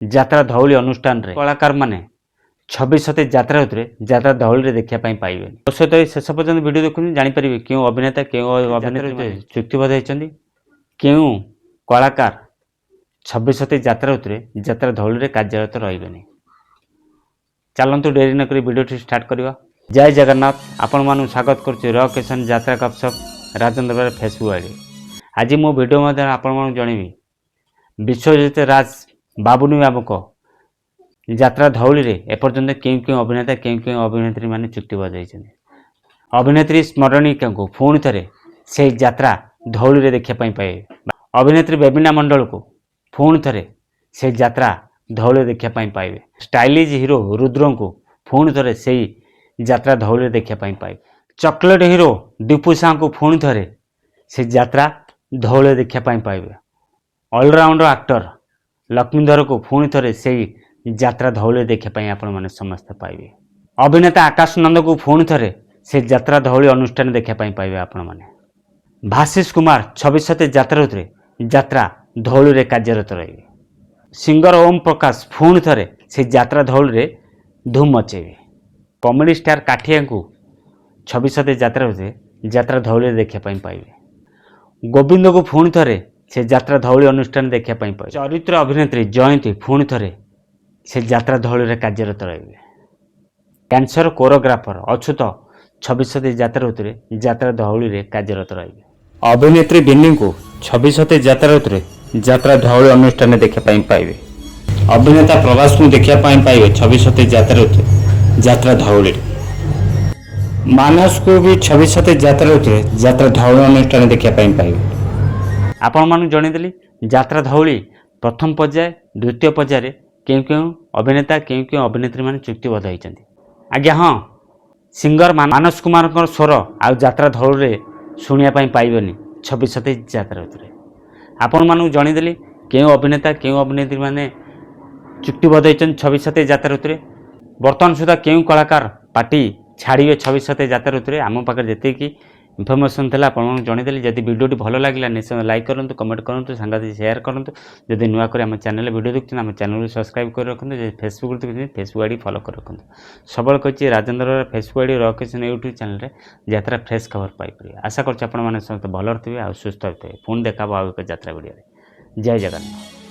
ଯାତ୍ରା ଧଉଳି ଅନୁଷ୍ଠାନରେ କଳାକାର ମାନେ 26 ଯାତ୍ରା ଋତୁରେ ଯାତ୍ରା ଧଉଳିରେ ଦେଖିବା ପାଇଁ ପାଇବେନି। ମୋ ସହିତ ଶେଷ ପର୍ଯ୍ୟନ୍ତ ଭିଡ଼ିଓ ଦେଖନ୍ତୁ, ଜାଣିପାରିବେ କେଉଁ ଅଭିନେତା କେଉଁ ଅଭିନେତ୍ରୀ ଚୁକ୍ତିବଦ୍ଧ ହୋଇଛନ୍ତି, କେଉଁ କଳାକାର 26 ଯାତ୍ରା ଋତୁରେ ଯାତ୍ରା ଧଉଳିରେ କାର୍ଯ୍ୟରତ ରହିବେନି। ଚାଲନ୍ତୁ ଡେରି ନକରି ଭିଡ଼ିଓଟି ଷ୍ଟାର୍ଟ କରିବା। ଜୟ ଜଗନ୍ନାଥ, ଆପଣମାନଙ୍କୁ ସ୍ୱାଗତ କରୁଛି ରକ୍ କିଶନ ଯାତ୍ରା ଗପସପ ରାଜେନ୍ଦ୍ର ଫେସବୁକ୍ ଆଇଡି। ଆଜି ମୁଁ ଭିଡ଼ିଓ ମଧ୍ୟରେ ଆପଣମାନଙ୍କୁ ଜଣାଇବି ବିଶ୍ୱଜିତ ରାଜ ବାବୁନି ବାବୁଙ୍କ ଯାତ୍ରା ଧଉଳିରେ ଏପର୍ଯ୍ୟନ୍ତ କେଉଁ କେଉଁ ଅଭିନେତା କେଉଁ କେଉଁ ଅଭିନେତ୍ରୀ ମାନେ ଚୁକ୍ତିବଦ୍ଧ ହୋଇଛନ୍ତି। ଅଭିନେତ୍ରୀ ସ୍ମରଣିକାଙ୍କୁ ପୁଣି ଥରେ ସେହି ଯାତ୍ରା ଧଉଳିରେ ଦେଖିବା ପାଇଁ ପାଇବେ। ଅଭିନେତ୍ରୀ ବେବିନା ମଣ୍ଡଳକୁ ପୁଣି ଥରେ ସେହି ଯାତ୍ରା ଧଉଳିରେ ଦେଖିବା ପାଇଁ ପାଇବେ। ଷ୍ଟାଇଲିଶ ହିରୋ ରୁଦ୍ରଙ୍କୁ ପୁଣି ଥରେ ସେହି ଯାତ୍ରା ଧଉଳିରେ ଦେଖିବା ପାଇଁ ପାଇବେ। ଚକୋଲେଟ୍ ହିରୋ ଦୀପୁ ସାହୁଙ୍କୁ ପୁଣି ଥରେ ସେ ଯାତ୍ରା ଧଉଳିରେ ଦେଖିବା ପାଇଁ ପାଇବେ। ଅଲରାଉଣ୍ଡର ଆକ୍ଟର ଲକ୍ଷ୍ମୀଧରକୁ ପୁଣି ଥରେ ସେହି ଯାତ୍ରା ଧଉଳିରେ ଦେଖିବା ପାଇଁ ଆପଣମାନେ ସମସ୍ତେ ପାଇବେ। ଅଭିନେତା ଆକାଶ ନନ୍ଦକୁ ପୁଣି ଥରେ ସେ ଯାତ୍ରା ଧଉଳି ଅନୁଷ୍ଠାନ ଦେଖିବା ପାଇଁ ପାଇବେ ଆପଣମାନେ। ଭାଶିଷ କୁମାର 26 ଯାତ୍ରା ଋତୁରେ ଯାତ୍ରା ଧଉଳିରେ କାର୍ଯ୍ୟରତ ରହିବେ। ସିଙ୍ଗର ଓମ୍ ପ୍ରକାଶ ପୁଣି ଥରେ ସେ ଯାତ୍ରା ଧଉଳିରେ ଧୁମ୍ ମଚେଇବେ। କମେଡ଼ି ଷ୍ଟାର କାଠିଆଙ୍କୁ 26 ଯାତ୍ରା ଋତୁରେ ଯାତ୍ରା ଧଉଳିରେ ଦେଖିବା ପାଇଁ ପାଇବେ। ଗୋବିନ୍ଦକୁ ପୁଣି ଥରେ ସେ ଯାତ୍ରା ଧଉଳି ଅନୁଷ୍ଠାନ ଦେଖିବା ପାଇଁ ପାଇବେ। ଚରିତ୍ର ଅଭିନେତ୍ରୀ ଜୟନ୍ତୀ ପୁଣି ଥରେ ସେ ଯାତ୍ରା ଧଉଳିରେ କାର୍ଯ୍ୟରତ ରହିବେ। କ୍ୟାନ୍ସର କୋରିଓଗ୍ରାଫର ଅଚ୍ୟୁତ 26 ଯାତ୍ରା ଋତୁରେ ଯାତ୍ରା ଧଉଳିରେ କାର୍ଯ୍ୟରତ ରହିବେ। ଅଭିନେତ୍ରୀ ବିନିଙ୍କୁ 26 ଯାତ୍ରା ଋତୁରେ ଯାତ୍ରା ଧଉଳି ଅନୁଷ୍ଠାନରେ ଦେଖିବା ପାଇଁ ପାଇବେ। ଅଭିନେତା ପ୍ରଭାସଙ୍କୁ ଦେଖିବା ପାଇଁ ପାଇବେ 26 ଯାତ୍ରା ଋତୁରେ ଯାତ୍ରା ଧଉଳିରେ। ମାନସକୁ ବି 26 ଯାତ୍ରା ଋତୁରେ ଯାତ୍ରା ଧଉଳି ଅନୁଷ୍ଠାନ ଦେଖିବା ପାଇଁ ପାଇବେ। ଆପଣମାନଙ୍କୁ ଜଣାଇଦେଲି ଯାତ୍ରା ଧଉଳି ପ୍ରଥମ ପର୍ଯ୍ୟାୟ ଦ୍ୱିତୀୟ ପର୍ଯ୍ୟାୟରେ କେଉଁ କେଉଁ ଅଭିନେତା କେଉଁ କେଉଁ ଅଭିନେତ୍ରୀ ମାନେ ଚୁକ୍ତିବଦ୍ଧ ହୋଇଛନ୍ତି। ଆଜ୍ଞା ହଁ, ସିଙ୍ଗର ମାନସ କୁମାରଙ୍କର ସ୍ୱର ଆଉ ଯାତ୍ରା ଧଉଳିରେ ଶୁଣିବା ପାଇଁ ପାଇବେନି 26 ଯାତ୍ରା ଋତୁରେ। ଆପଣମାନଙ୍କୁ ଜଣାଇଦେଲି କେଉଁ ଅଭିନେତା କେଉଁ ଅଭିନେତ୍ରୀ ମାନେ ଚୁକ୍ତିବଦ୍ଧ ହୋଇଛନ୍ତି 26 ଯାତ୍ରା ଋତୁରେ। ବର୍ତ୍ତମାନ ସୁଦ୍ଧା କେଉଁ କଳାକାର ପାର୍ଟି ଛାଡ଼ିବେ 26 ଯାତ୍ରା ଋତୁରେ। ଆମ ପାଖରେ ଯେତିକି ଇନଫର୍ମେସନ୍ ଥିଲା ଆପଣମାନଙ୍କୁ ଜଣାଇଦେଲି। ଯଦି ଭିଡ଼ିଓଟି ଭଲ ଲାଗିଲା ନିଶ୍ଚୟ ଲାଇକ୍ କରନ୍ତୁ, କମେଣ୍ଟ କରନ୍ତୁ, ସାଙ୍ଗସାଥି ସେୟାର କରନ୍ତୁ। ଯଦି ନୂଆ କରି ଆମ ଚ୍ୟାନେଲରେ ଭିଡ଼ିଓ ଦେଖୁଛନ୍ତି ଆମ ଚ୍ୟାନେଲକୁ ସବସ୍କ୍ରାଇବ୍ କରି ରଖନ୍ତୁ। ଯଦି ଫେସବୁକ୍ ଦେଖୁଛନ୍ତି ଫେସବୁକ୍ ଆଇଡ଼ି ଫଲୋ କରି ରଖନ୍ତୁ। ସବୁବେଳେ କହିଛି Rajendra Facebook ID rock Kishan YouTube ଚ୍ୟାନେଲରେ ଯାତ୍ରା ଫ୍ରେଶ୍ ଖବର ପାଇପାରିବେ। ଆଶା କରୁଛି ଆପଣମାନେ ସମସ୍ତେ ଭଲରେ ଥିବେ ଆଉ ସୁସ୍ଥ ଥିବେ। ପୁଣି ଦେଖା ହେବ ଆଉ ଏକ ଯାତ୍ରା ଭିଡ଼ିଓରେ। ଜୟ ଜଗନ୍ନାଥ।